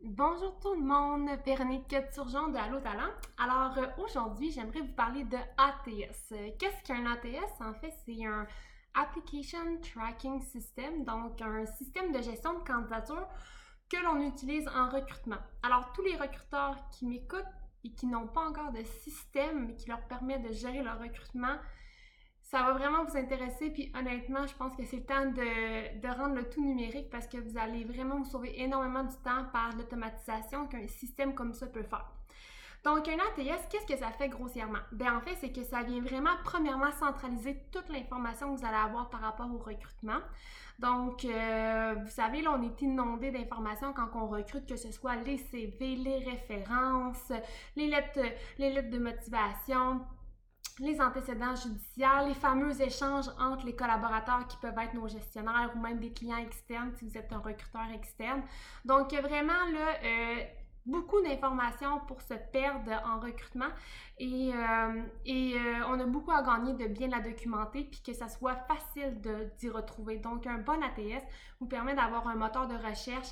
Bonjour tout le monde, Véronique Turgeon de Allo Talent. Alors aujourd'hui, j'aimerais vous parler de ATS. Qu'est-ce qu'un ATS? En fait, c'est un Application Tracking System, donc un système de gestion de candidature que l'on utilise en recrutement. Alors tous les recruteurs qui m'écoutent et qui n'ont pas encore de système qui leur permet de gérer leur recrutement, ça va vraiment vous intéresser, puis honnêtement, je pense que c'est le temps de rendre le tout numérique parce que vous allez vraiment vous sauver énormément du temps par l'automatisation qu'un système comme ça peut faire. Donc, un ATS, qu'est-ce que ça fait grossièrement? Bien, en fait, c'est que ça vient vraiment, premièrement, centraliser toute l'information que vous allez avoir par rapport au recrutement. Donc, vous savez, là, on est inondé d'informations quand on recrute, que ce soit les CV, les références, les lettres de motivation, les antécédents judiciaires, les fameux échanges entre les collaborateurs qui peuvent être nos gestionnaires ou même des clients externes si vous êtes un recruteur externe. Donc, vraiment, là, beaucoup d'informations pour se perdre en recrutement et on a beaucoup à gagner de bien la documenter puis que ça soit facile d'y retrouver. Donc, un bon ATS vous permet d'avoir un moteur de recherche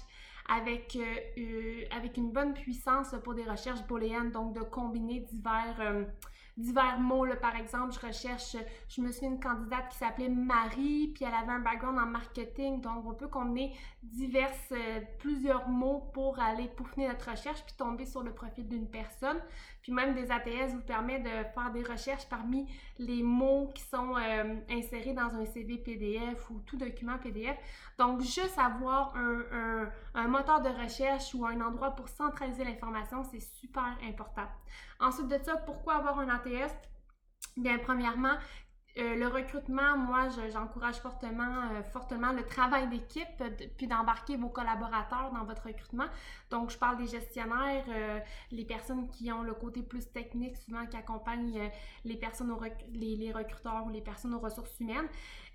avec une bonne puissance pour des recherches booléennes, donc de combiner divers mots. Là, par exemple, je me suis une candidate qui s'appelait Marie, puis elle avait un background en marketing, donc on peut combiner plusieurs mots pour aller peaufiner notre recherche, puis tomber sur le profil d'une personne. Puis même des ATS vous permet de faire des recherches parmi les mots qui sont insérés dans un CV PDF ou tout document PDF. Donc, juste avoir un moteur de recherche ou un endroit pour centraliser l'information, c'est super important. Ensuite de ça, pourquoi avoir un ATS? Bien, premièrement, le recrutement, moi, j'encourage fortement le travail d'équipe, puis d'embarquer vos collaborateurs dans votre recrutement. Donc, je parle des gestionnaires, les personnes qui ont le côté plus technique, souvent qui accompagnent les personnes, les recruteurs ou les personnes aux ressources humaines.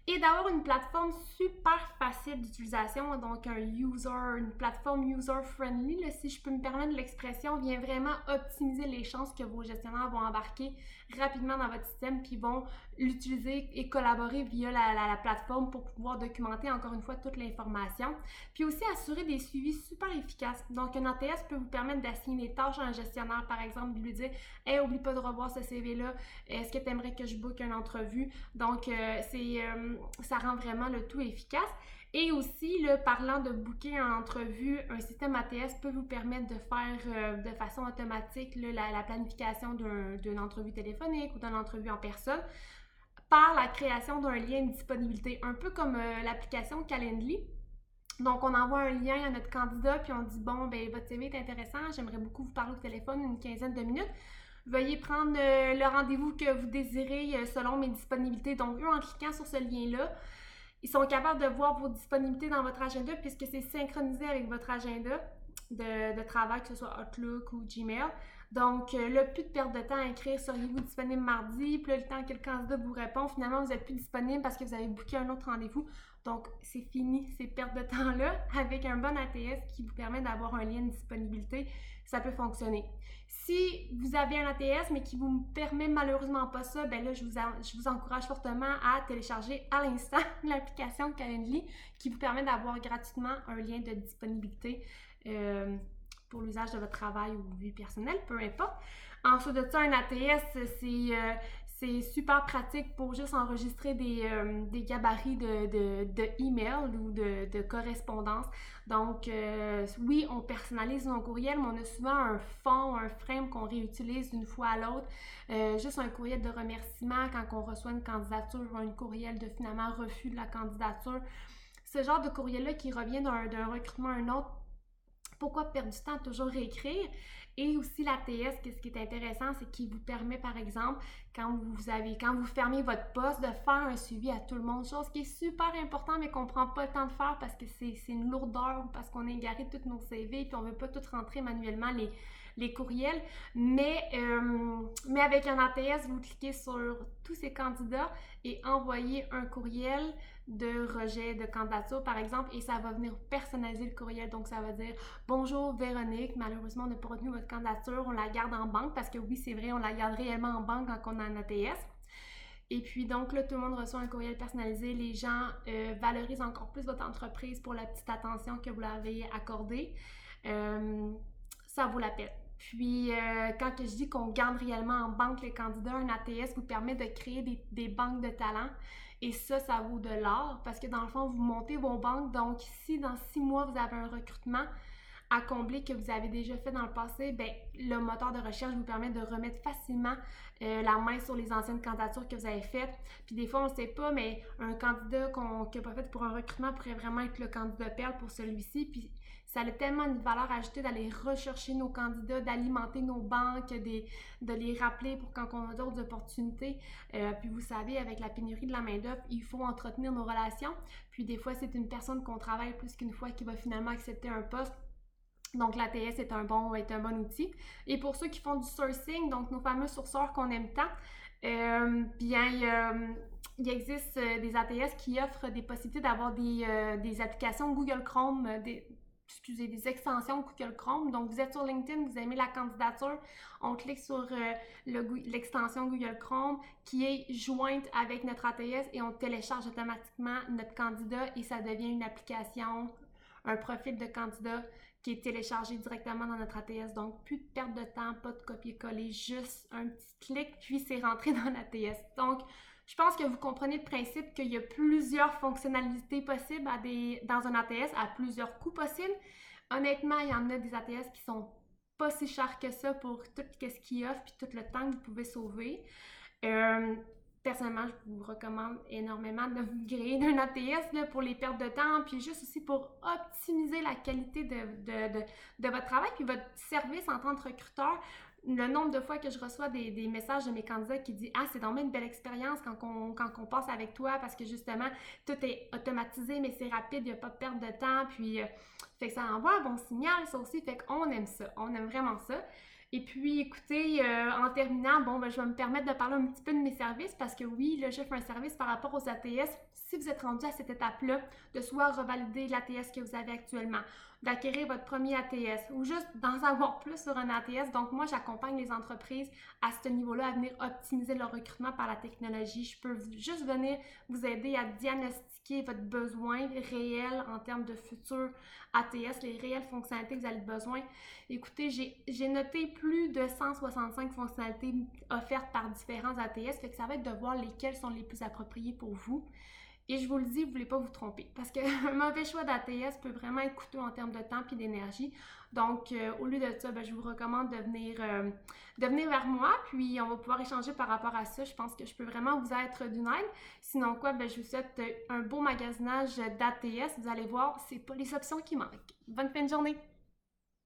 Et d'avoir une plateforme super facile d'utilisation, donc une plateforme user-friendly, si je peux me permettre l'expression, vient vraiment optimiser les chances que vos gestionnaires vont embarquer rapidement dans votre système puis vont l'utiliser et collaborer via la plateforme pour pouvoir documenter encore une fois toute l'information. Puis aussi assurer des suivis super efficaces. Donc un ATS peut vous permettre d'assigner des tâches à un gestionnaire, par exemple, de lui dire « Hey, oublie pas de revoir ce CV-là, est-ce que tu aimerais que je book une entrevue? » Donc ça rend vraiment le tout efficace. Et aussi, là, parlant de booker une entrevue, un système ATS peut vous permettre de faire de façon automatique là, la planification d'une entrevue téléphonique ou d'une entrevue en personne par la création d'un lien de disponibilité, un peu comme l'application Calendly. Donc, on envoie un lien à notre candidat, puis on dit « Bon, ben votre CV est intéressant, j'aimerais beaucoup vous parler au téléphone une quinzaine de minutes. Veuillez prendre le rendez-vous que vous désirez selon mes disponibilités. » Donc, eux, en cliquant sur ce lien-là, ils sont capables de voir vos disponibilités dans votre agenda puisque c'est synchronisé avec votre agenda de travail, que ce soit Outlook ou Gmail. Donc, là, plus de perte de temps à écrire « Seriez-vous disponible mardi? » Puis là, le temps que le candidat vous répond, finalement, vous n'êtes plus disponible parce que vous avez booké un autre rendez-vous. Donc, c'est fini ces pertes de temps-là. Avec un bon ATS qui vous permet d'avoir un lien de disponibilité, ça peut fonctionner. Si vous avez un ATS mais qui vous permet malheureusement pas ça, ben là, je vous encourage fortement à télécharger à l'instant l'application Calendly qui vous permet d'avoir gratuitement un lien de disponibilité pour l'usage de votre travail ou vie personnelle, peu importe. Ensuite de ça, un ATS, c'est super pratique pour juste enregistrer des gabarits de email ou de correspondance. Donc, oui, on personnalise nos courriels, mais on a souvent un fond, un frame qu'on réutilise d'une fois à l'autre. Juste un courriel de remerciement quand on reçoit une candidature ou un courriel de finalement refus de la candidature. Ce genre de courriel-là qui revient d'un recrutement à un autre, pourquoi perdre du temps à toujours réécrire? Et aussi l'ATS, ce qui est intéressant, c'est qu'il vous permet, par exemple, quand vous fermez votre poste, de faire un suivi à tout le monde, chose qui est super important, mais qu'on ne prend pas le temps de faire parce que c'est une lourdeur, parce qu'on a égaré tous nos CV, puis on ne veut pas tout rentrer manuellement les courriels. Mais avec un ATS, vous cliquez sur tous ces candidats et envoyez un courriel de rejet de candidature, par exemple, et ça va venir personnaliser le courriel. Donc, ça va dire « Bonjour Véronique, malheureusement, on n'a pas retenu votre candidature, on la garde en banque. » Parce que oui, c'est vrai, on la garde réellement en banque quand on a un ATS. Et puis donc là, tout le monde reçoit un courriel personnalisé. Les gens valorisent encore plus votre entreprise pour la petite attention que vous leur avez accordée. ça vaut la peine. Puis, quand que je dis qu'on garde réellement en banque les candidats, un ATS vous permet de créer des banques de talents. Et ça vaut de l'or parce que dans le fond, vous montez vos banques. Donc, si dans 6 mois, vous avez un recrutement à combler que vous avez déjà fait dans le passé, ben, le moteur de recherche vous permet de remettre facilement la main sur les anciennes candidatures que vous avez faites. Puis des fois, on ne sait pas, mais un candidat qui n'a pas fait pour un recrutement pourrait vraiment être le candidat perle pour celui-ci. Puis ça a tellement une valeur ajoutée d'aller rechercher nos candidats, d'alimenter nos banques, de les rappeler pour quand on a d'autres opportunités. Puis vous savez, avec la pénurie de la main-d'œuvre, il faut entretenir nos relations. Puis des fois, c'est une personne qu'on travaille plus qu'une fois qui va finalement accepter un poste. Donc, l'ATS est un bon outil. Et pour ceux qui font du sourcing, donc nos fameux sourceurs qu'on aime tant, il existe des ATS qui offrent des possibilités d'avoir des applications Google Chrome, des extensions Google Chrome. Donc, vous êtes sur LinkedIn, vous aimez la candidature, on clique sur l'extension Google Chrome qui est jointe avec notre ATS et on télécharge automatiquement notre candidat et ça devient une application, un profil de candidat qui est téléchargé directement dans notre ATS. Donc, plus de perte de temps, pas de copier-coller, juste un petit clic, puis c'est rentré dans l'ATS. Donc, je pense que vous comprenez le principe qu'il y a plusieurs fonctionnalités possibles dans un ATS à plusieurs coûts possibles. Honnêtement, il y en a des ATS qui sont pas si chers que ça pour tout ce qu'ils offrent puis tout le temps que vous pouvez sauver. Personnellement, je vous recommande énormément de vous créer d'un ATS là, pour les pertes de temps, puis juste aussi pour optimiser la qualité de votre travail, puis votre service en tant que recruteur. Le nombre de fois que je reçois des messages de mes candidats qui disent « Ah, c'est vraiment une belle expérience quand on passe avec toi parce que justement, tout est automatisé, mais c'est rapide, il n'y a pas de perte de temps. » Puis, fait que ça envoie un bon signal, ça aussi. Fait qu'on aime ça. On aime vraiment ça. Et puis, écoutez, en terminant, je vais me permettre de parler un petit peu de mes services parce que oui, là, j'offre un service par rapport aux ATS. Si vous êtes rendu à cette étape-là, de soit revalider l'ATS que vous avez actuellement, d'acquérir votre premier ATS ou juste d'en savoir plus sur un ATS. Donc, moi, j'accompagne les entreprises à ce niveau-là à venir optimiser leur recrutement par la technologie. Je peux juste venir vous aider à diagnostiquer votre besoin réel en termes de futur ATS, les réelles fonctionnalités que vous avez besoin. Écoutez, j'ai noté plus de 165 fonctionnalités offertes par différents ATS, fait que ça va être de voir lesquelles sont les plus appropriées pour vous. Et je vous le dis, vous ne voulez pas vous tromper parce qu'un mauvais choix d'ATS peut vraiment être coûteux en termes de temps et d'énergie. Donc, au lieu de ça, je vous recommande de venir vers moi, puis on va pouvoir échanger par rapport à ça. Je pense que je peux vraiment vous être d'une aide. Sinon quoi, je vous souhaite un beau magasinage d'ATS. Vous allez voir, c'est pas les options qui manquent. Bonne fin de journée!